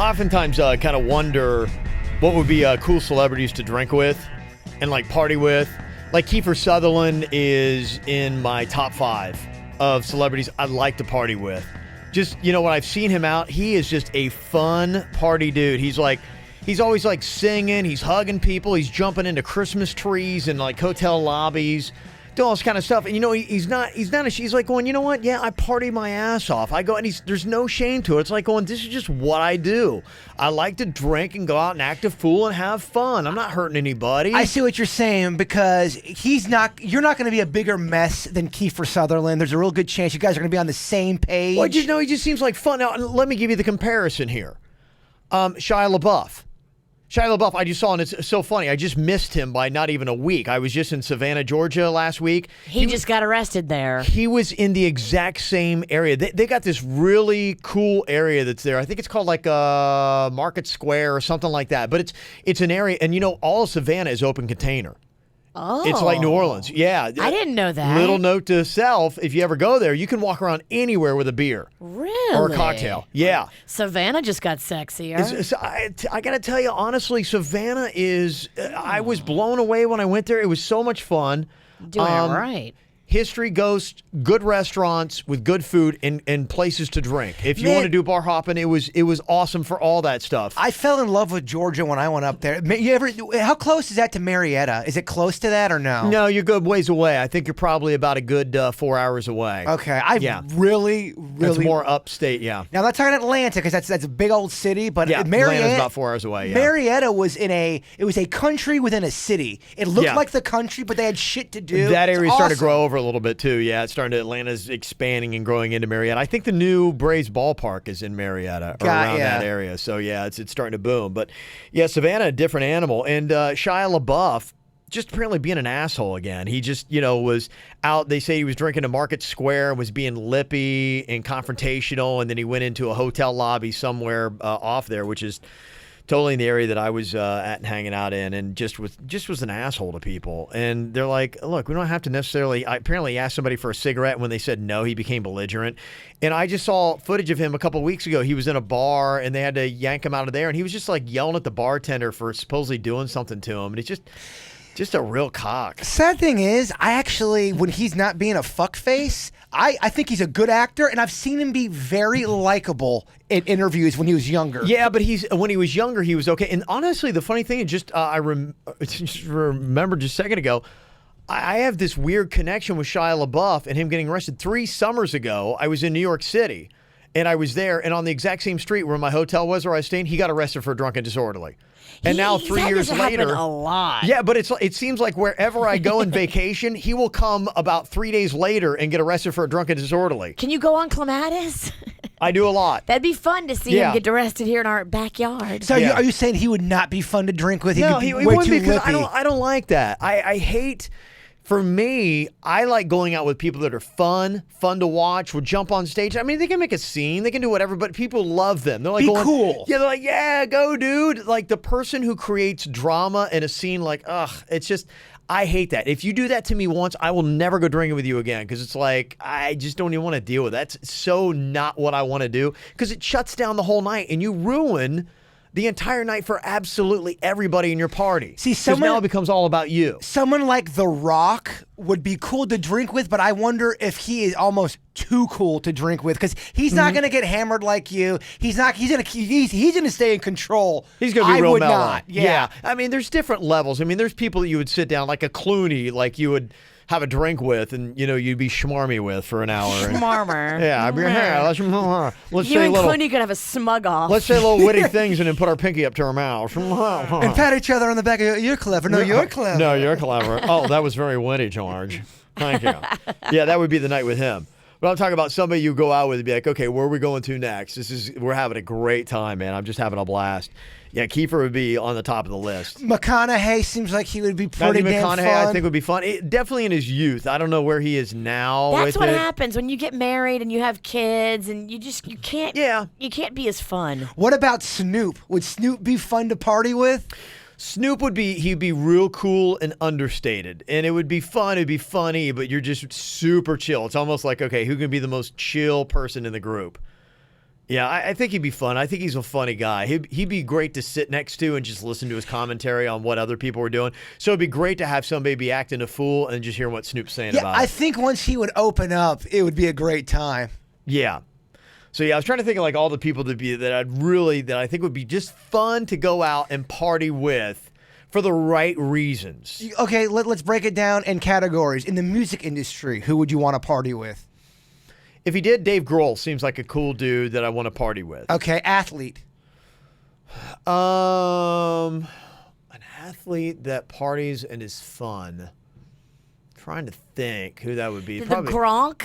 Oftentimes, kind of wonder what would be cool celebrities to drink with and like party with. Like Kiefer Sutherland is in my top 5 of celebrities I'd like to party with. Just, when I've seen him out, he is just a fun party dude. He's always like singing, he's hugging people, he's jumping into Christmas trees and like hotel lobbies, doing all this kind of stuff. And he's like going, you know what? Yeah, I party my ass off. I go, and there's no shame to it. It's like going, this is just what I do. I like to drink and go out and act a fool and have fun. I'm not hurting anybody. I see what you're saying, because you're not going to be a bigger mess than Kiefer Sutherland. There's a real good chance you guys are going to be on the same page. Well, he just seems like fun. Now, let me give you the comparison here. Shia LaBeouf, I just saw, and it's so funny. I just missed him by not even a week. I was just in Savannah, Georgia last week. He just got arrested there. He was in the exact same area. They got this really cool area that's there. I think it's called like Market Square or something like that. But it's an area, and all of Savannah is open container. Oh. It's like New Orleans. Yeah. I didn't know that. Little note to self, if you ever go there, you can walk around anywhere with a beer. Really? Or a cocktail. Yeah. Savannah just got sexier. I got to tell you, honestly, Savannah is, I was blown away when I went there. It was so much fun. Doing it right. History Ghost, good restaurants with good food and places to drink. If you want to do bar hopping, it was awesome for all that stuff. I fell in love with Georgia when I went up there. How close is that to Marietta? Is it close to that or no? No, you're good ways away. I think you're probably about a good 4 hours away. Okay, really. That's more upstate, yeah. Now, let's talk about Atlanta, because that's a big old city. But yeah, Atlanta's about 4 hours away. Yeah. Marietta was it was a country within a city. It looked like the country, but they had shit to do. That area started to grow over a little bit too. Yeah, it's starting to. Atlanta's expanding and growing into Marietta. I think the new Braves ballpark is in Marietta or around that area. So yeah, it's starting to boom. But yeah, Savannah, a different animal. And Shia LaBeouf just apparently being an asshole again. He just was out. They say he was drinking at Market Square and was being lippy and confrontational, and then he went into a hotel lobby somewhere off there, which is totally in the area that I was at and hanging out in, and just was an asshole to people. And they're like, look, we don't have to necessarily. I apparently asked somebody for a cigarette, and when they said no, he became belligerent. And I just saw footage of him a couple of weeks ago. He was in a bar, and they had to yank him out of there, and he was just like yelling at the bartender for supposedly doing something to him. And it's just a real cock. Sad thing is, I actually, when he's not being a fuckface, I think he's a good actor, and I've seen him be very likable in interviews when he was younger. Yeah, but when he was younger, he was okay. And honestly, the funny thing is, I just remembered just a second ago, I have this weird connection with Shia LaBeouf and him getting arrested. 3 summers ago, I was in New York City, and I was there, and on the exact same street where my hotel was where I was staying, he got arrested for drunk and disorderly. And now 3 years later, a lot. Yeah, but it seems like wherever I go on vacation, he will come about 3 days later and get arrested for a drunk and disorderly. Can you go on Clematis? I do a lot. That'd be fun to see him get arrested here in our backyard. So are you saying he would not be fun to drink with? No, he wouldn't be, because I don't like that. I hate. For me, I like going out with people that are fun to watch, will jump on stage. I mean, they can make a scene, they can do whatever, but people love them. They're like, cool. Yeah, they're like, yeah, go, dude. Like the person who creates drama in a scene, like, it's just, I hate that. If you do that to me once, I will never go drinking with you again, because it's like, I just don't even want to deal with that. That's so not what I want to do, because it shuts down the whole night, and you ruin the entire night for absolutely everybody in your party. See, now it becomes all about you. Someone like The Rock would be cool to drink with, but I wonder if he is almost too cool to drink with, because he's not going to get hammered like you. He's going to stay in control. He's going to be real mellow. Not. Yeah. I mean, there's different levels. I mean, there's people that you would sit down, like a Clooney, like you would have a drink with, and you'd be schmarmy with for an hour. Schmarmer. Yeah, I'd be here. Let's you say and Clooney could have a smug off. Let's say little witty things and then put our pinky up to our mouth and pat each other on the back. You're clever. No, you're clever. No, you're clever. Oh, that was very witty, George. Thank you. Yeah, that would be the night with him. But I'm talking about somebody you go out with and be like, okay, where are we going to next? We're having a great time, man. I'm just having a blast. Yeah, Kiefer would be on the top of the list. McConaughey seems like he would be pretty damn fun. McConaughey, I think, would be fun. Definitely in his youth. I don't know where he is now. That's what happens when you get married and you have kids, and you can't. Yeah. You can't be as fun. What about Snoop? Would Snoop be fun to party with? Snoop he'd be real cool and understated, and it would be fun, it'd be funny, but you're just super chill. It's almost like, okay, who can be the most chill person in the group? Yeah, I think he'd be fun. I think he's a funny guy. He'd be great to sit next to and just listen to his commentary on what other people were doing. So it'd be great to have somebody be acting a fool and just hearing what Snoop's saying about it. I think once he would open up, it would be a great time. Yeah. So yeah, I was trying to think of like all the people that I think would be just fun to go out and party with for the right reasons. Okay, let's break it down in categories. In the music industry, who would you want to party with? If he did, Dave Grohl seems like a cool dude that I want to party with. Okay, athlete. An athlete that parties and is fun. Trying to think who that would be. Probably Gronk.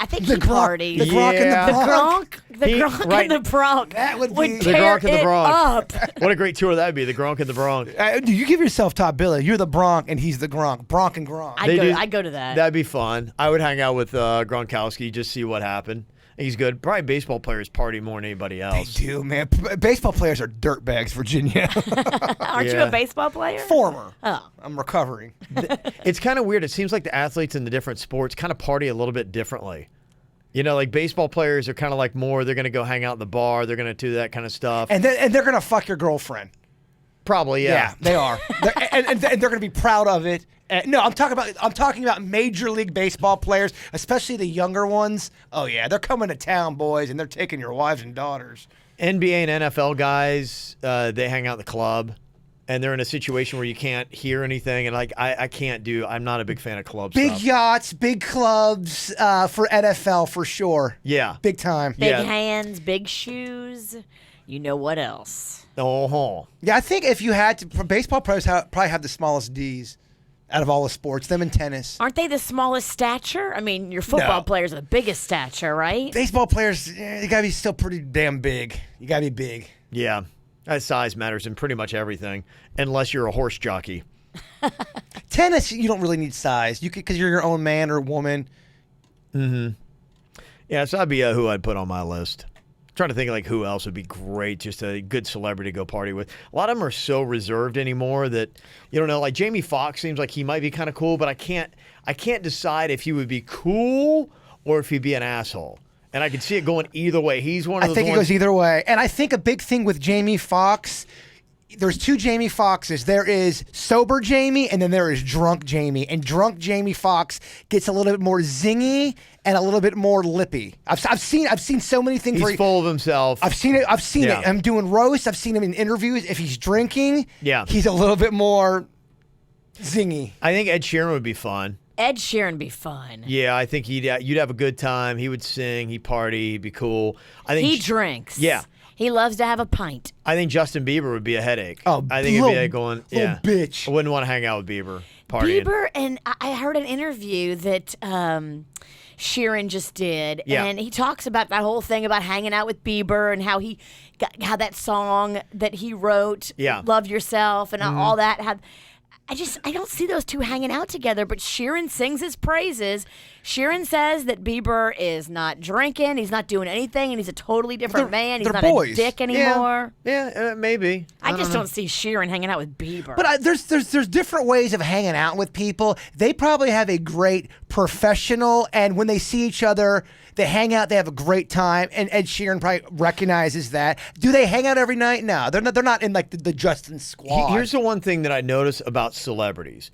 I think he parties. The Gronk and the Bronk. The Gronk and the Bronk. That would be the Gronk and the Bronk. Up. What a great tour that would be. The Gronk and the Bronk. You give yourself top billing. You're the Bronk and he's the Gronk. Bronk and Gronk. I'd go to that. That'd be fun. I would hang out with Gronkowski, just see what happened. He's good. Probably baseball players party more than anybody else. They do, man. Baseball players are dirtbags, Virginia. Aren't you a baseball player? Former. Oh. I'm recovering. It's kind of weird. It seems like the athletes in the different sports kind of party a little bit differently. You know, like baseball players are kind of like more, they're going to go hang out in the bar. They're going to do that kind of stuff. And they're going to fuck your girlfriend. Probably, yeah. Yeah, they are. and they're going to be proud of it. No, I'm talking about Major League Baseball players, especially the younger ones. Oh yeah, they're coming to town, boys, and they're taking your wives and daughters. NBA and NFL guys, they hang out in the club, and they're in a situation where you can't hear anything, and like I can't do. I'm not a big fan of club big stuff. Yachts, big clubs for NFL for sure. Yeah, big time. Big hands, big shoes. You know what else? Oh, yeah. I think if you had to, baseball players probably have the smallest D's out of all the sports. Them and tennis. Aren't they the smallest stature? I mean, your football players are the biggest stature, right? Baseball players, you gotta be still pretty damn big. You gotta be big. Yeah, that size matters in pretty much everything, unless you're a horse jockey. Tennis, you don't really need size. You could, because you're your own man or woman. Mm-hmm. Yeah, so that'd be who I'd put on my list. Trying to think of like who else would be great, just a good celebrity to go party with. A lot of them are so reserved anymore that you don't know. Like Jamie Foxx seems like he might be kind of cool, but I can't decide if he would be cool or if he'd be an asshole. And I can see it going either way. He's one of those. I think it goes either way. And I think a big thing with Jamie Foxx, there's two Jamie Foxxes. There is sober Jamie, and then there is drunk Jamie. And drunk Jamie Foxx gets a little bit more zingy and a little bit more lippy. I've seen so many things. He's full of himself. I've seen it. I'm doing roasts. I've seen him in interviews. If he's drinking, he's a little bit more zingy. I think Ed Sheeran would be fun. Ed Sheeran be fun. Yeah, I think you'd have a good time. He would sing. He'd party. He'd be cool. I think he drinks. Yeah. He loves to have a pint. I think Justin Bieber would be a headache. Oh, I think it'd be like going, little bitch. I wouldn't want to hang out with Bieber. Partying. Bieber, and I heard an interview that Sheeran just did, and he talks about that whole thing about hanging out with Bieber and how that song that he wrote, "Love Yourself," and all that. I don't see those two hanging out together, but Sheeran sings his praises. Sheeran says that Bieber is not drinking, he's not doing anything, and he's a totally different man. He's not boys. a dick anymore. Yeah, maybe. I just don't see Sheeran hanging out with Bieber. But there's different ways of hanging out with people. They probably have a great professional, and when they see each other, they hang out, they have a great time, and Ed Sheeran probably recognizes that. Do they hang out every night? No, they're not in like the Justin squad. Here's the one thing that I notice about celebrities.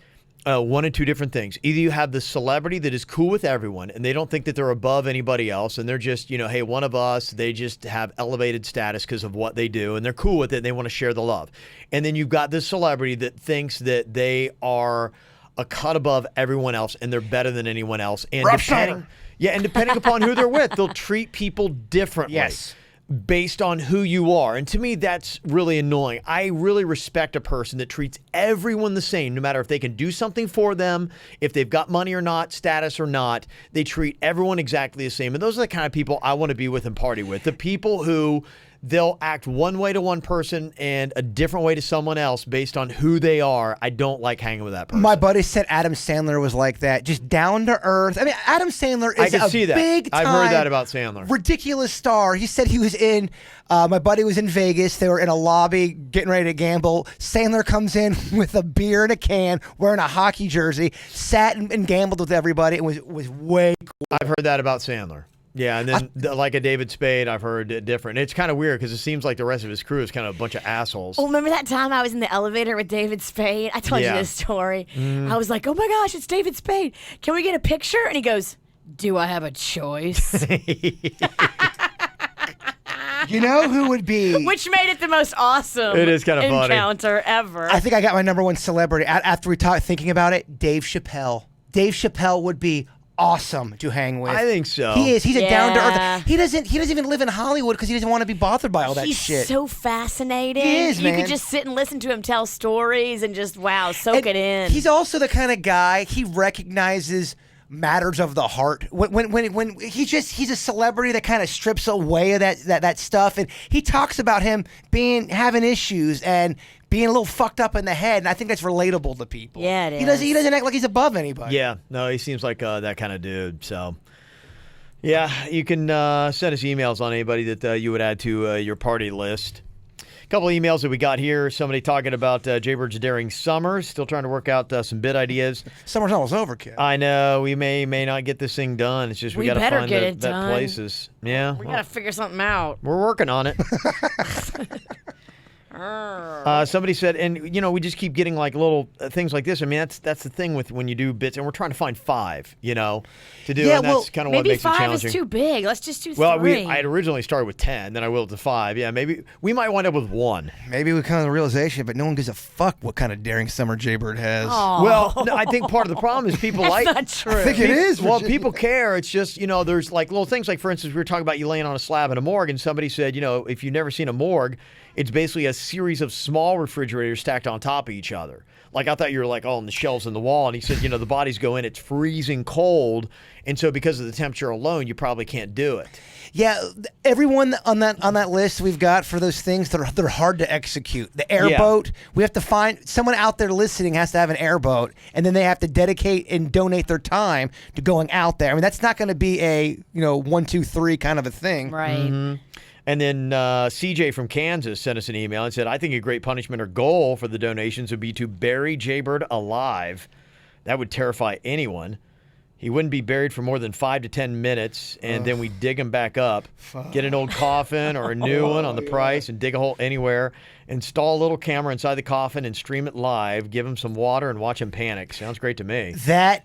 One of two different things. Either you have the celebrity that is cool with everyone and they don't think that they're above anybody else and they're just, hey, one of us, they just have elevated status because of what they do and they're cool with it and they want to share the love. And then you've got this celebrity that thinks that they are a cut above everyone else and they're better than anyone else. And depending upon who they're with, they'll treat people differently. Yes. Based on who you are. And to me, that's really annoying. I really respect a person that treats everyone the same, no matter if they can do something for them, if they've got money or not, status or not. They treat everyone exactly the same. And those are the kind of people I want to be with and party with. The people who they'll act one way to one person and a different way to someone else based on who they are. I don't like hanging with that person. My buddy said Adam Sandler was like that, just down to earth. I mean, Adam Sandler is big time, I've heard that about Sandler. Ridiculous star. He said he was in, my buddy was in Vegas. They were in a lobby getting ready to gamble. Sandler comes in with a beer in a can, wearing a hockey jersey, sat and gambled with everybody. It was way cool. I've heard that about Sandler. Yeah, and then like a David Spade, I've heard different. It's kind of weird because it seems like the rest of his crew is kind of a bunch of assholes. Oh, remember that time I was in the elevator with David Spade? I told you this story. I was like, oh my gosh, it's David Spade. Can we get a picture? And he goes, do I have a choice? You know who would be? Which made it the most awesome It is kind of funny. encounter ever. I think I got my number one celebrity. After we talked, thinking about it, Dave Chappelle. Dave Chappelle would be awesome to hang with. I think so. He is. He's a down to earth. He doesn't even live in Hollywood because he doesn't want to be bothered by all that He's shit. so fascinating. He is, You man. could just sit and listen to him tell stories and just soak it in. He's also the kind of guy, he recognizes matters of the heart. When he's a celebrity that kind of strips away of that stuff, and he talks about him having issues and being a little fucked up in the head, and I think that's relatable to people. Yeah, it He doesn't act like he's above anybody. Yeah, no, he seems like that kind of dude. So, yeah, you can send us emails on anybody that you would add to your party list. A couple of emails that we got here. Somebody talking about Jaybird's Daring Summer. Still trying to work out some bid ideas. Summer's almost over, kid. I know. We may not get this thing done. It's just we got to better find get it that done. places. Yeah. We got to figure something out. We're working on it. Somebody said, and we just keep getting like little things like this. I mean, that's the thing with when you do bits, and we're trying to find 5, to do. Yeah, and that's kind of what Maybe makes it 5 challenging. is too big. Let's just do 3. Well, I had originally started with 10, then I willed to 5. Yeah, maybe we might wind up with 1. Maybe we come to the realization, but no one gives a fuck what kind of daring summer Jaybird has. Aw. Well, no, I think part of the problem is people That's like. not true. I think it is. Well, people care. It's just, there's like little things. Like, for instance, we were talking about you laying on a slab in a morgue, and somebody said, if you've never seen a morgue, it's basically a series of small refrigerators stacked on top of each other. Like, I thought you were like, on the shelves in the wall. And he said, the bodies go in, it's freezing cold. And so because of the temperature alone, you probably can't do it. Yeah, everyone on that list we've got for those things, they're hard to execute. The airboat, we have to find someone out there listening has to have an airboat, and then they have to dedicate and donate their time to going out there. I mean, that's not going to be a 1, 2, 3 kind of a thing. Right. Mm-hmm. And then CJ from Kansas sent us an email and said, I think a great punishment or goal for the donations would be to bury Jaybird alive. That would terrify anyone. He wouldn't be buried for more than 5 to 10 minutes, and then we dig him back up, get an old coffin or a new one on the price, and dig a hole anywhere, install a little camera inside the coffin and stream it live, give him some water, and watch him panic. Sounds great to me. I'd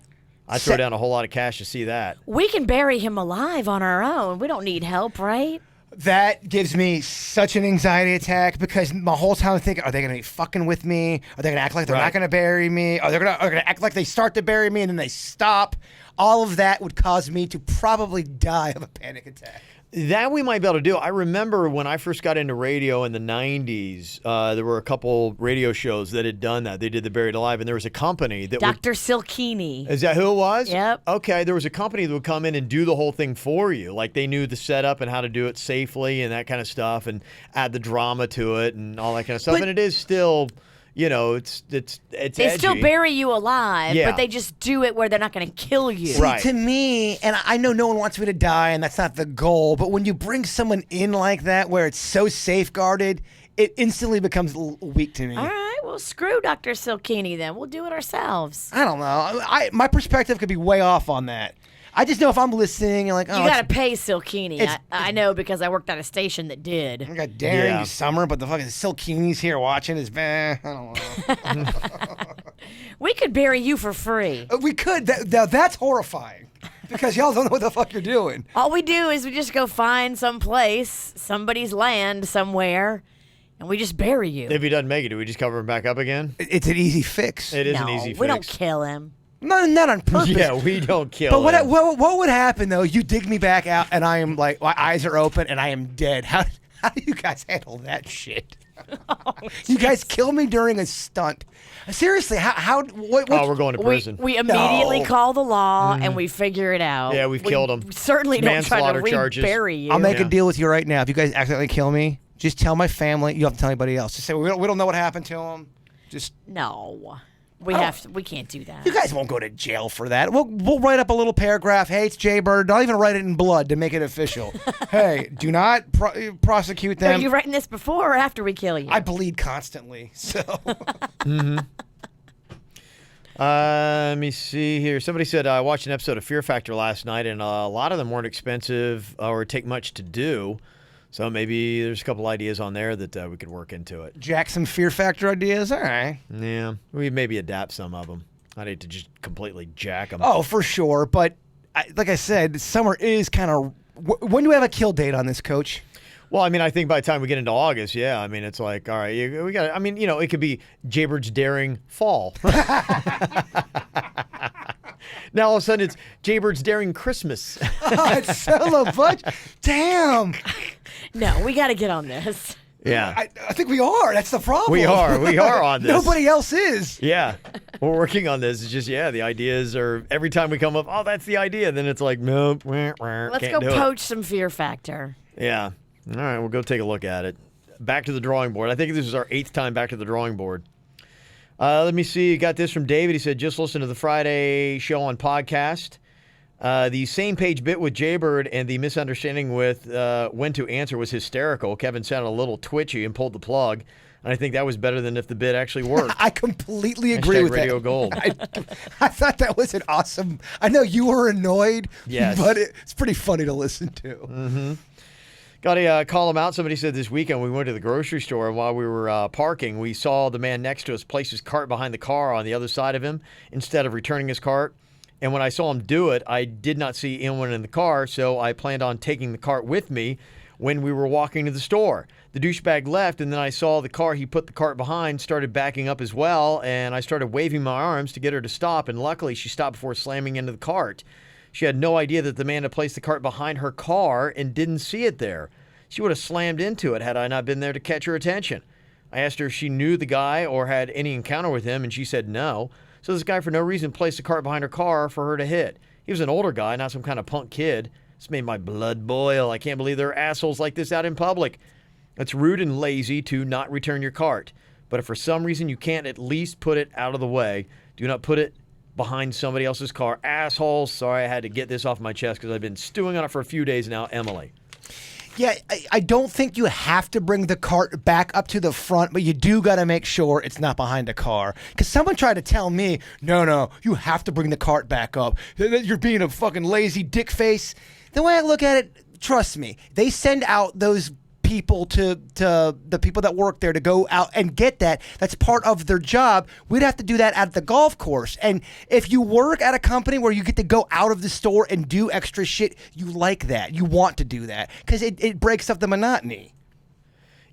throw down a whole lot of cash to see that. We can bury him alive on our own. We don't need help, right? That gives me such an anxiety attack because my whole time I'm thinking, are they going to be fucking with me? Are they going to act like they're not going to bury me? Are they going to act like they start to bury me and then they stop? All of that would cause me to probably die of a panic attack. That we might be able to do. I remember when I first got into radio in the 90s, there were a couple radio shows that had done that. They did the Buried Alive, and there was a company that Dr. Silkini. Is that who it was? Yep. Okay, there was a company that would come in and do the whole thing for you. Like, they knew the setup and how to do it safely and that kind of stuff, and add the drama to it and all that kind of stuff. And it is still... it's They edgy. still bury you alive, Yeah. but they just do it where they're not going to kill you. See, Right. to me, and I know no one wants me to die, and that's not the goal, but when you bring someone in like that where it's so safeguarded, it instantly becomes weak to me. All right, well, screw Dr. Silkini then. We'll do it ourselves. I don't know. My perspective could be way off on that. I just know if I'm listening and like, oh, You got to pay Silkini. it's- I know because I worked at a station that did. I got daring Yeah. summer, but the fucking Silkini's here watching is I don't know. We could bury you for free. We could. That's horrifying because y'all don't know what the fuck you're doing. All we do is we just go find some place, somebody's land somewhere, and we just bury you. If he doesn't make it, do we just cover him back up again? It's an easy fix. It is no, an easy fix. we don't kill him. Not on purpose. Yeah, we don't kill But him. what would happen though? You dig me back out, and I am like, my eyes are open, and I am dead. How do you guys handle that shit? You guys kill me during a stunt. Seriously, what Oh, we're going to prison. We immediately No. call the law and we figure it out. Yeah, we've killed him. We certainly don't try to Manslaughter charges. rebury you. I'll make a Yeah. deal with you right now. If you guys accidentally kill me, just tell my family. You don't have to tell anybody else. Just say we don't know what happened to him. Just No. We can't do that. you guys won't go to jail for that. We'll write up a little paragraph. Hey, it's Jaybird. Don't even write it in blood to make it official. Hey, do not prosecute Are them. you writing this before or after we kill you? I bleed constantly, so. Let me see here. Somebody said, I watched an episode of Fear Factor last night, and a lot of them weren't expensive or take much to do. So maybe there's a couple ideas on there that we could work into it. Jack some Fear Factor ideas? All right. Yeah, we maybe adapt some of them. I'd hate to just completely jack them. Oh, for sure. But like I said, summer is kind of... When do we have a kill date on this, Coach? Well, I mean, I think by the time we get into August, yeah, I mean, it's like, all right, we got. I mean, it could be Jaybird's Daring Fall. Now all of a sudden it's Jaybird's Daring Christmas. It's so much. Damn. No, we got to get on this. Yeah. I think we are. That's the problem. We are on this. Nobody else is. Yeah. We're working on this. It's just, the ideas are, every time we come up, oh, that's the idea. Then it's like, nope. Let's go poach some Fear Factor. Yeah. All right, we'll go take a look at it. Back to the drawing board. I think this is our 8th time back to the drawing board. Let me see. Got this from David. He said, just listen to the Friday show on podcast. The same page bit with Jaybird and the misunderstanding with when to answer was hysterical. Kevin sounded a little twitchy and pulled the plug. And I think that was better than if the bit actually worked. I completely agree with Radio that. Gold. I thought that was an awesome... I know you were annoyed, yes, but it's pretty funny to listen to. Mm-hmm. Got to call him out. Somebody said this weekend we went to the grocery store, and while we were parking, we saw the man next to us place his cart behind the car on the other side of him instead of returning his cart. And when I saw him do it, I did not see anyone in the car, so I planned on taking the cart with me when we were walking to the store. The douchebag left, and then I saw the car he put the cart behind started backing up as well, and I started waving my arms to get her to stop, and luckily she stopped before slamming into the cart. She had no idea that the man had placed the cart behind her car and didn't see it there. She would have slammed into it had I not been there to catch her attention. I asked her if she knew the guy or had any encounter with him, and she said no. So this guy, for no reason, placed the cart behind her car for her to hit. He was an older guy, not some kind of punk kid. This made my blood boil. I can't believe there are assholes like this out in public. It's rude and lazy to not return your cart. But if for some reason you can't at least put it out of the way, do not put it behind somebody else's car. Assholes. Sorry, I had to get this off my chest because I've been stewing on it for a few days now. Emily. Yeah, I don't think you have to bring the cart back up to the front, but you do got to make sure it's not behind a car. Because someone tried to tell me, no, you have to bring the cart back up. You're being a fucking lazy dick face. The way I look at it, trust me, they send out those people to the people that work there to go out and get that. That's part of their job. We'd have to do that at the golf course. And if you work at a company where you get to go out of the store and do extra shit, you like that. You want to do that because it breaks up the monotony.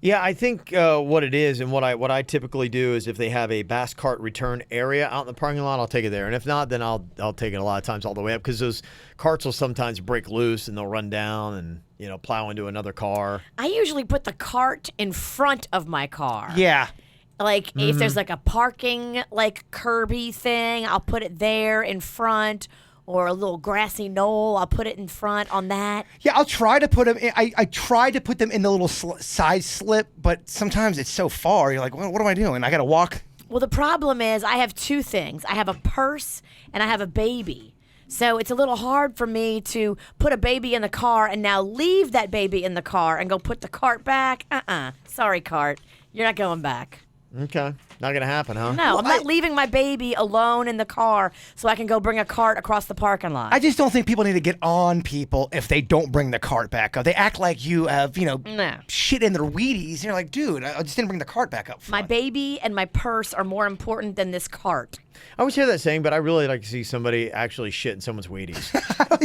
Yeah, I think what it is and what I typically do is if they have a bass cart return area out in the parking lot, I'll take it there. And if not, then I'll take it a lot of times all the way up because those carts will sometimes break loose and they'll run down and plow into another car. I usually put the cart in front of my car. Yeah. Like if there's like a parking like curby thing, I'll put it there in front. Or a little grassy knoll, I'll put it in front on that. Yeah, I'll try to put them in. I try to put them in the little side slip, but sometimes it's so far. You're like, what am I doing? I got to walk. Well, the problem is I have two things. I have a purse and I have a baby. So it's a little hard for me to put a baby in the car and now leave that baby in the car and go put the cart back. Sorry, cart. You're not going back. Okay. Not going to happen, huh? No, I'm not leaving my baby alone in the car so I can go bring a cart across the parking lot. I just don't think people need to get on people if they don't bring the cart back up. They act like you have, shit in their Wheaties. And you're like, dude, I just didn't bring the cart back up front. My baby and my purse are more important than this cart. I always hear that saying, but I really like to see somebody actually shit in someone's Wheaties.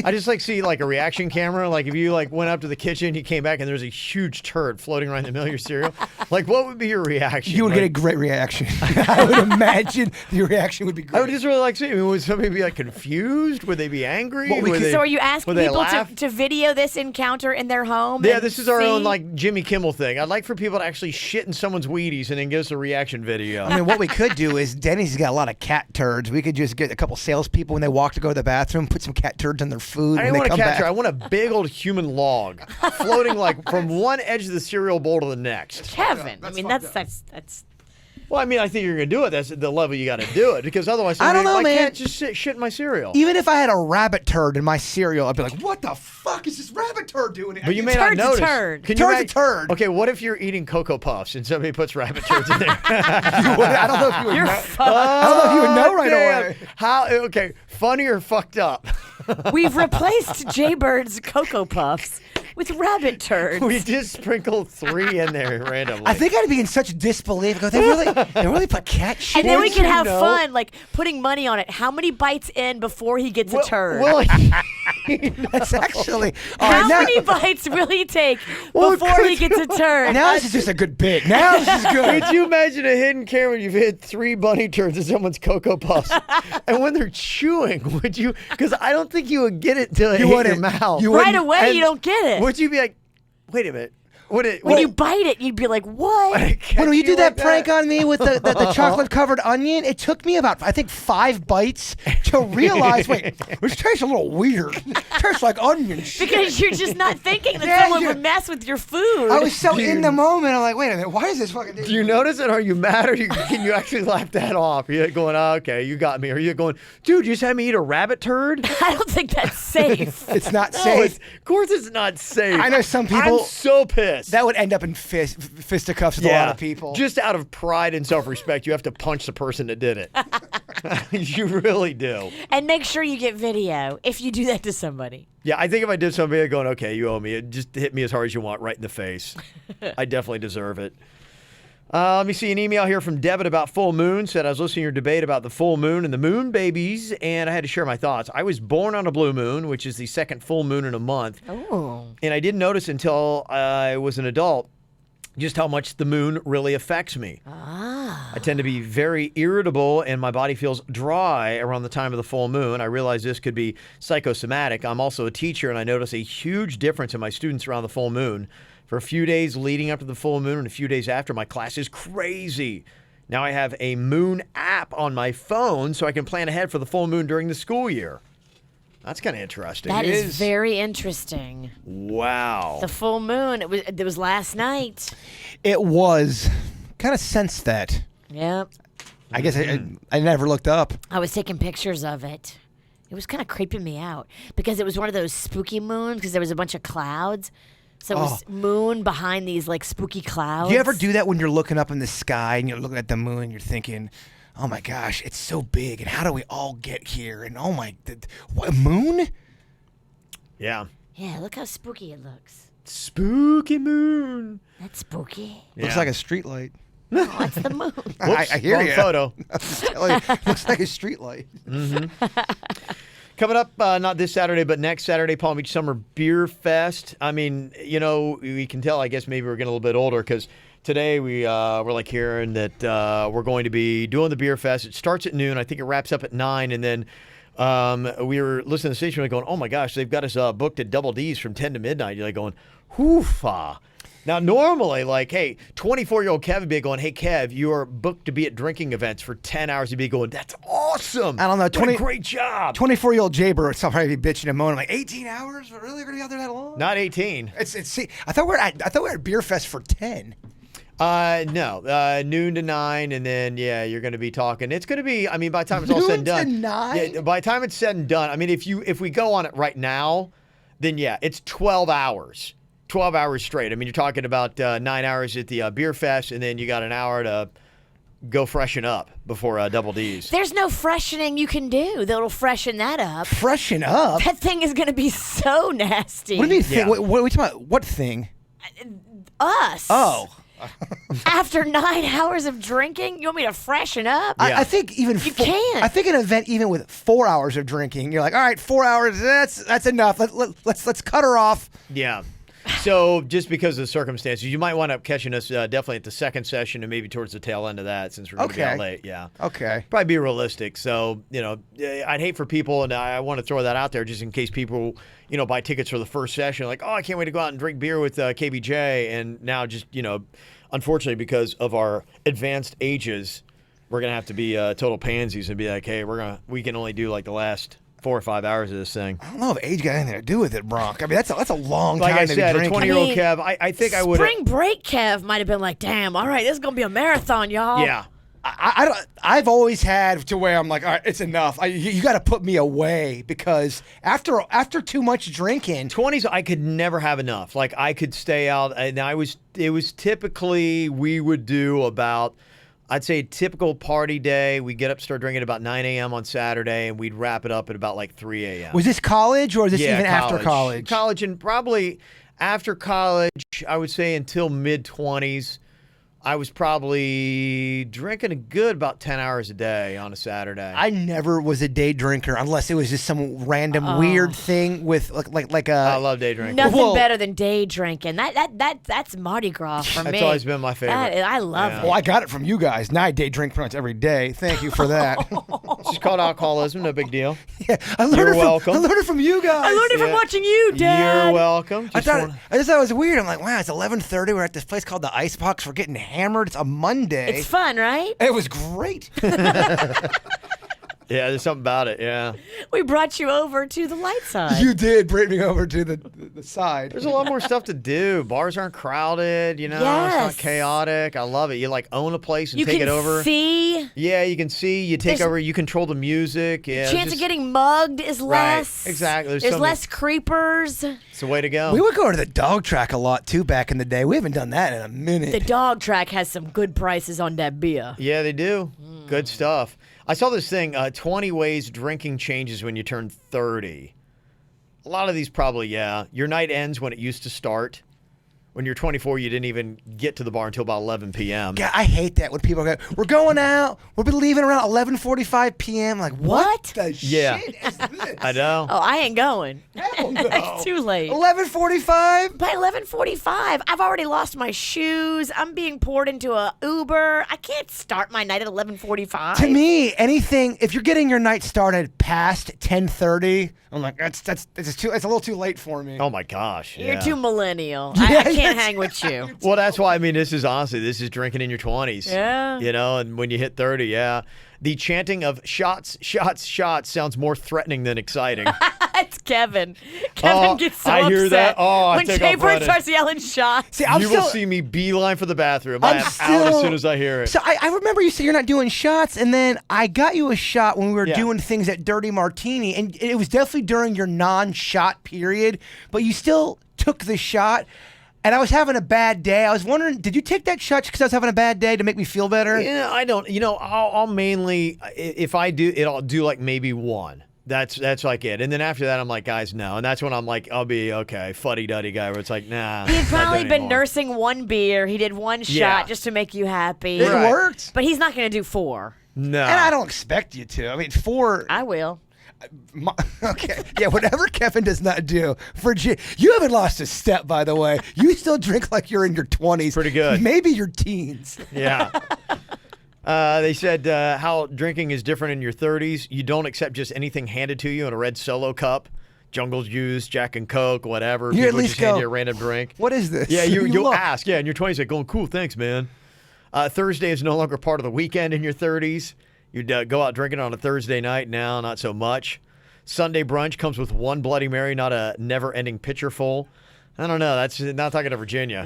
I just like see like a reaction camera. Like if you like went up to the kitchen, you came back and there's a huge turd floating around in the middle of your cereal. Like what would be your reaction? You would get a great reaction. I would imagine the reaction would be great. I would just really like to see. I mean, would somebody be like confused? Would they be angry? So are you asking people to video this encounter in their home? Yeah, this is our own like Jimmy Kimmel thing. I'd like for people to actually shit in someone's Wheaties and then give us a reaction video. I mean, what we could do is Denny's got a lot of cat turds. We could just get a couple salespeople when they walk to go to the bathroom, put some cat turds on their food. I don't want a cat turd. I want a big old human log floating like from one edge of the cereal bowl to the next. Kevin, I mean that's Well, I mean, I think you're going to do it. That's the level you got to do it, because otherwise, I don't know, man. I can't just shit in my cereal. Even if I had a rabbit turd in my cereal, I'd be like, "What the fuck is this rabbit turd doing?" But you may not notice. Turd's a turd. Okay, what if you're eating Cocoa Puffs and somebody puts rabbit turds in there? I don't know if you would know. I don't know if you would know right away. How? Okay, funny or fucked up? We've replaced Jaybird's Cocoa Puffs with rabbit turds. We just sprinkled 3 in there randomly. I think I'd be in such disbelief. Go, they really put cat shit. And then we can have fun, like putting money on it. How many bites in before he gets a turd? Well, that's actually. How many bites will he take before he gets a turd? Now this is just a good bit. Now this is good. Could you imagine a hidden camera? You've hid 3 bunny turds in someone's Cocoa Puffs, and when they're chewing, would you? Because I don't think you would get it till it hit your mouth. Right away, you don't get it. Would you be like, wait a minute? When you bite it, you'd be like, what? When you do that prank on me with the chocolate-covered onion, it took me about, I think, 5 bites to realize, wait, this tastes a little weird. It tastes like onion shit. Because you're just not thinking that someone would mess with your food. I was so in the moment, I'm like, wait a minute, why is this fucking... Do you notice it? Are you mad, or can you actually laugh that off? You're going, oh, okay, you got me. Or you're going, dude, you just had me eat a rabbit turd? I don't think that's safe. It's not safe. Of course it's not safe. I know some people... I'm so pissed. That would end up in fisticuffs with a lot of people. Just out of pride and self-respect, you have to punch the person that did it. You really do. And make sure you get video if you do that to somebody. Yeah, I think if I did something, I'd go, okay, you owe me. Just hit me as hard as you want, right in the face. I definitely deserve it. Let me see an email here from Devin about full moon. Said, I was listening to your debate about the full moon and the moon babies, and I had to share my thoughts. I was born on a blue moon, which is the second full moon in a month. Oh. And I didn't notice until I was an adult just how much the moon really affects me. I tend to be very irritable, and my body feels dry around the time of the full moon. I realize this could be psychosomatic. I'm also a teacher, and I notice a huge difference in my students around the full moon. For a few days leading up to the full moon and a few days after, my class is crazy. Now I have a moon app on my phone so I can plan ahead for the full moon during the school year. That's kind of interesting. That is very interesting. Wow. The full moon, it was last night. It was. Kind of sensed that. Yep. I guess I never looked up. I was taking pictures of it. It was kind of creeping me out because it was one of those spooky moons because there was a bunch of clouds. So it was moon behind these like spooky clouds. Do you ever do that when you're looking up in the sky and you're looking at the moon and you're thinking, oh my gosh, it's so big, and how do we all get here? And oh my, what, moon? Yeah. Yeah, look how spooky it looks. Spooky moon. That's spooky. Looks like a street light. Oh, it's the moon. I hear you. Photo. Looks like a street light. Coming up, not this Saturday, but next Saturday, Palm Beach Summer Beer Fest. I mean, you know, we can tell, I guess maybe we're getting a little bit older because today we're like hearing that we're going to be doing the beer fest. It starts at noon. I think it wraps up at 9. And then we were listening to the station and going, oh my gosh, they've got us booked at Double D's from 10 to midnight. You're like going, whoofa. Now, normally, like, hey, 24-year-old Kev would be going, hey, Kev, you are booked to be at drinking events for 10 hours. You'd be going, that's awesome. I don't know. What a great job. 24-year-old Jayber would probably be bitching and moaning, like, 18 hours? We're really going to be out there that long? Not 18. See, I thought we were at Beer Fest for 10. No, noon to 9, and then, yeah, you're going to be talking. It's going to be, I mean, by the time it's all said and done. Noon to 9? Yeah, by the time it's said and done, I mean, if we go on it right now, then, yeah, it's 12 hours. 12 hours straight. I mean, you're talking about 9 hours at the beer fest, and then you got an hour to go freshen up before Double D's. There's no freshening you can do that'll freshen that up. Freshen up? That thing is going to be so nasty. What do you mean? Yeah. What are we talking about? What thing? Us. Oh. After 9 hours of drinking, you want me to freshen up? Yeah. I think even you can't. I think an event even with 4 hours of drinking, you're like, all right, 4 hours. That's enough. Let's cut her off. Yeah. So just because of the circumstances, you might wind up catching us definitely at the second session and maybe towards the tail end of that since we're going to be out late. Yeah. Okay. Probably be realistic. So, you know, I'd hate for people, and I want to throw that out there just in case people, you know, buy tickets for the first session. Like, oh, I can't wait to go out and drink beer with KVJ. And now just, you know, unfortunately because of our advanced ages, we're going to have to be total pansies and be like, hey, we can only do like the last 4 or 5 hours of this thing. I don't know if age got anything to do with it, Bronk. I mean, that's a long like time I to said, be drinking. a 20-year-old Kev, I think I would. Spring break Kev might have been like, damn, all right, this is going to be a marathon, y'all. Yeah. I've always had to where I'm like, all right, it's enough. You got to put me away because after too much drinking, 20s, I could never have enough. Like I could stay out, and it was typically we would do about, I'd say, a typical party day. We'd get up, start drinking at about 9 a.m. on Saturday, and we'd wrap it up at about like 3 a.m. Was this college or was this even after college? College, and probably after college, I would say until mid-20s. I was probably drinking a good about 10 hours a day on a Saturday. I never was a day drinker unless it was just some random weird thing with like a. I love day drinking. Nothing better than day drinking. That's Mardi Gras for me. That's always been my favorite. I love it. Well, I got it from you guys. Now I day drink pretty much every day. Thank you for that. It's just called alcoholism. No big deal. Yeah, You're welcome. I learned it from you guys. I learned it from watching you, Dad. You're welcome. I just thought it was weird. I'm like, wow, it's 11:30. We're at this place called the Icebox. We're getting hammered. It's a Monday. It's fun, right? It was great. Yeah, there's something about it, yeah. We brought you over to the light side. You did bring me over to the side. There's a lot more stuff to do. Bars aren't crowded, It's not chaotic. I love it. You own a place and take it over. You can see. Yeah, you can see. You take over. You control the music. Yeah, chance of getting mugged is less. Right, exactly. There's less creepers. It's the way to go. We would go to the dog track a lot, too, back in the day. We haven't done that in a minute. The dog track has some good prices on that beer. Yeah, they do. Good stuff. I saw this thing, 20 ways drinking changes when you turn 30. A lot of these probably, your night ends when it used to start. When you're 24, you didn't even get to the bar until about 11 p.m. Yeah, I hate that when people go, we're going out, we'll be leaving around 11:45 p.m. Like, what the shit is this? I know. Oh, I ain't going. Hell no. It's too late. 11:45? By 11:45, I've already lost my shoes. I'm being poured into a Uber. I can't start my night at 11:45. To me, anything, if you're getting your night started past 10:30, I'm like, it's a little too late for me. Oh my gosh. You're too millennial. Yeah, I can't hang with you. Well, that's why, this is drinking in your 20s. Yeah. And when you hit 30, the chanting of shots, shots, shots sounds more threatening than exciting. It's Kevin. Kevin gets so upset. I hear that. I when take Jay off Bird running. starts yelling shots. See, you will see me beeline for the bathroom. I'm out as soon as I hear it. So I remember you said you're not doing shots, and then I got you a shot when we were doing things at Dirty Martini, and it was definitely during your non-shot period, but you still took the shot. And I was having a bad day. I was wondering, did you take that shot because I was having a bad day to make me feel better? Yeah, I don't. I'll mainly, if I do it, I'll do like maybe one. That's like it. And then after that, I'm like, guys, no. And that's when I'm like, I'll be okay, fuddy-duddy guy where it's like, nah. He had probably been nursing one beer. He did one shot just to make you happy. It worked. But he's not going to do 4. No. And I don't expect you to. 4. I will. Okay. Yeah, whatever Kevin does not do. You haven't lost a step, by the way. You still drink like you're in your 20s. Pretty good. Maybe your teens. Yeah. They said how drinking is different in your 30s. You don't accept just anything handed to you in a red Solo cup. Jungle Juice, Jack and Coke, whatever. You People at least just go, hand you a random drink. What is this? Yeah, you'll ask. Yeah, in your 20s, like, going, cool, thanks, man. Thursday is no longer part of the weekend in your 30s. You'd go out drinking on a Thursday night. Now, not so much. Sunday brunch comes with one Bloody Mary, not a never-ending pitcher full. I don't know. That's not talking to Virginia.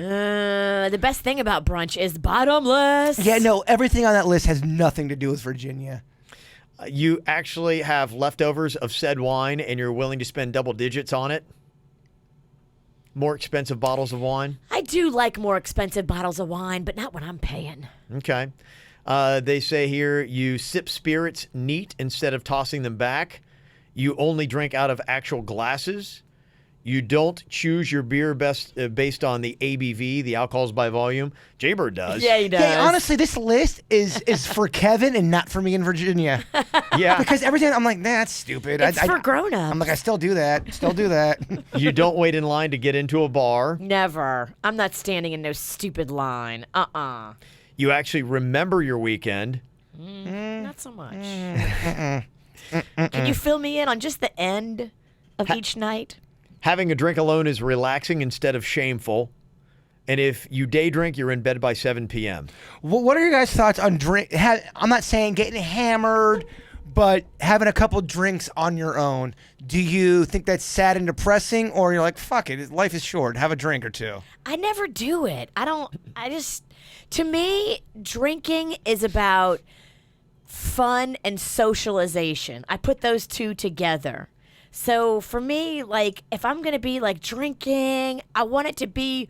The best thing about brunch is bottomless. Yeah, no, everything on that list has nothing to do with Virginia. You actually have leftovers of said wine, and you're willing to spend double digits on it? More expensive bottles of wine? I do like more expensive bottles of wine, but not when I'm paying. Okay. They say here you sip spirits neat instead of tossing them back. You only drink out of actual glasses. You don't choose your beer based on the ABV, the alcohols by volume. Jaybird does. Yeah, he does. Yeah, honestly, this list is for Kevin and not for me in Virginia. Yeah. Because every time I'm like, nah, that's stupid. It's for grown-ups. I'm like, I still do that. Still do that. You don't wait in line to get into a bar. Never. I'm not standing in no stupid line. You actually remember your weekend. Not so much. Can you fill me in on just the end of each night? Having a drink alone is relaxing instead of shameful. And if you day drink, you're in bed by 7 p.m. What are your guys' thoughts on drink? I'm not saying getting hammered, But having a couple drinks on your own, do you think that's sad and depressing, or you're like, fuck it, life is short, have a drink or two? I never do it. To me, drinking is about fun and socialization. I put those two together. So for me, like, if I'm going to be like drinking, I want it to be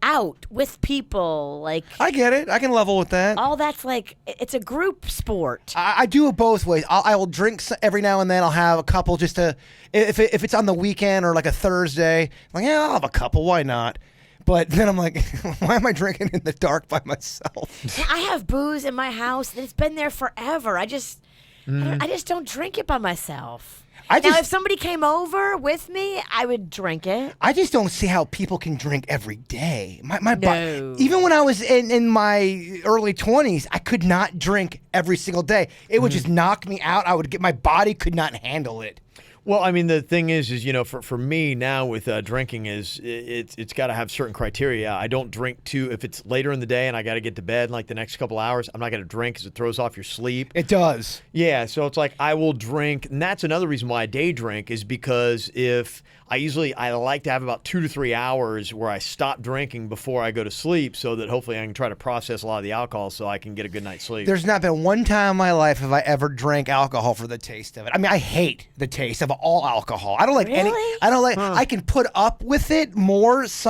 out with people. Like, I get it. I can level with that. All that's like, it's a group sport. I do it both ways. I will drink every now and then. I'll have a couple just to, if it's on the weekend or like a Thursday, I'm like, yeah, I'll have a couple. Why not? But then I'm like, why am I drinking in the dark by myself? I have booze in my house. It's been there forever. I just don't drink it by myself. Now, if somebody came over with me, I would drink it. I just don't see how people can drink every day. My body, even when I was in my early 20s, I could not drink every single day. It would just knock me out. My body could not handle it. Well, I mean, the thing is for me now with drinking is it's got to have certain criteria. I don't drink if it's later in the day and I got to get to bed in like the next couple hours, I'm not going to drink because it throws off your sleep. It does. Yeah, so it's like I will drink, and that's another reason why I day drink is because I like to have about 2 to 3 hours where I stop drinking before I go to sleep so that hopefully I can try to process a lot of the alcohol so I can get a good night's sleep. There's not been one time in my life have I ever drank alcohol for the taste of it. I mean, I hate the taste of all alcohol. I don't like any. I don't like. I can put up with it more as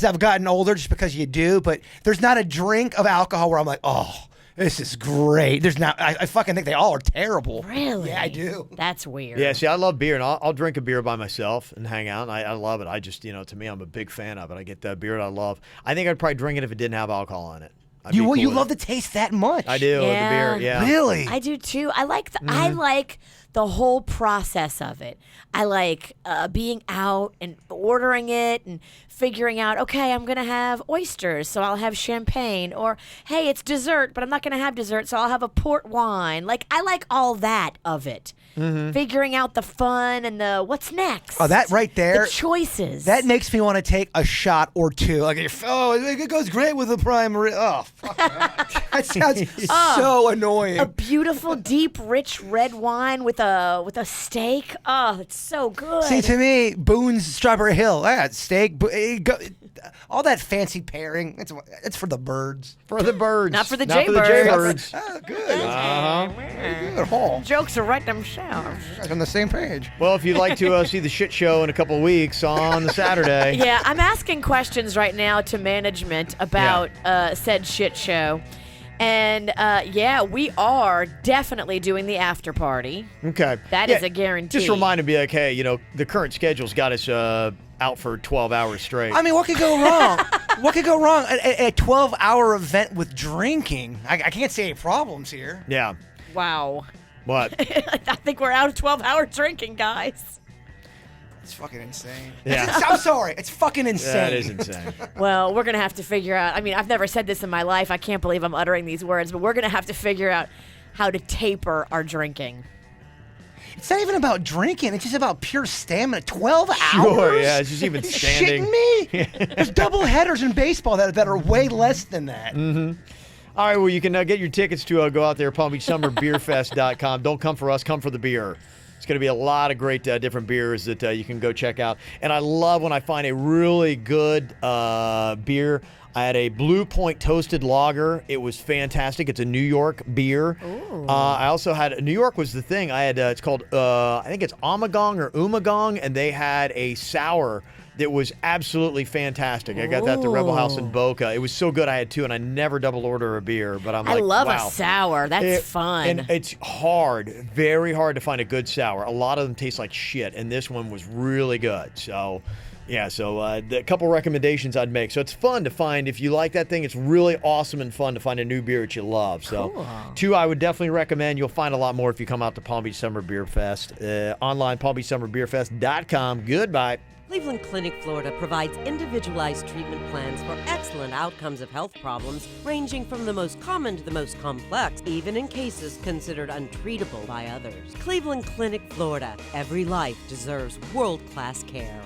I've gotten older, just because you do. But there's not a drink of alcohol where I'm like, oh, this is great. There's not. I fucking think they all are terrible. Really? Yeah, I do. That's weird. Yeah, see, I love beer, and I'll drink a beer by myself and hang out. And I love it. I just, to me, I'm a big fan of it. I get that beer that I love. I think I'd probably drink it if it didn't have alcohol in it. You love the taste that much? I do. The beer, yeah. Really? I do too. I like the whole process of it. I like being out and ordering it and figuring out, okay, I'm going to have oysters, so I'll have champagne. Or, hey, it's dessert, but I'm not going to have dessert, so I'll have a port wine. Like, I like all that of it. Mm-hmm. Figuring out the fun and the what's next. Oh, that right there. The choices. That makes me want to take a shot or two. Like, it goes great with the primary. Oh, fuck that. That sounds so annoying. A beautiful, deep, rich red wine with a steak. Oh, it's so good. See, to me, Boone's Strawberry Hill. Steak, all that fancy pairing. It's for the birds. For the birds. Not for the Not jaybirds. for the jaybirds. Oh, good. Uh-huh. Good. Jokes are right themselves. On the same page. Well, if you'd like to see the shit show in a couple of weeks on the Saturday. Yeah, I'm asking questions right now to management about said shit show. And, we are definitely doing the after party. Okay. That is a guarantee. Just reminded me, like, hey, the current schedule's got us out for 12 hours straight. I mean, what could go wrong? What could go wrong? A 12-hour event with drinking. I can't see any problems here. Yeah. Wow. What? I think we're out of 12-hour drinking, guys. It's fucking insane. Yeah. I'm sorry. It's fucking insane. That is insane. Well, we're going to have to figure out. I mean, I've never said this in my life. I can't believe I'm uttering these words, but we're going to have to figure out how to taper our drinking. It's not even about drinking. It's just about pure stamina. 12 hours? Sure, yeah. It's just even standing. Shitting me? There's double headers in baseball that are way less than that. Mm-hmm. All right, well, you can get your tickets to go out there, PalmBeachSummerBeerFest.com. Don't come for us, come for the beer. It's going to be a lot of great different beers that you can go check out. And I love when I find a really good beer. I had a Blue Point Toasted Lager. It was fantastic. It's a New York beer. I also had, New York was the thing. I had, it's called, I think it's Omagong or Umagong, and they had a sour that was absolutely fantastic. I got that at the Rebel House in Boca. It was so good I had two, and I never double order a beer. But I love wow. a sour. That's fun. And it's hard, very hard to find a good sour. A lot of them taste like shit, and this one was really good. So, yeah, a couple recommendations I'd make. So it's fun to find, if you like that thing, it's really awesome and fun to find a new beer that you love. So, cool. Two I would definitely recommend. You'll find a lot more if you come out to Palm Beach Summer Beer Fest. Online, PalmBeachSummerBeerFest.com. Goodbye. Cleveland Clinic, Florida provides individualized treatment plans for excellent outcomes of health problems ranging from the most common to the most complex, even in cases considered untreatable by others. Cleveland Clinic, Florida. Every life deserves world-class care.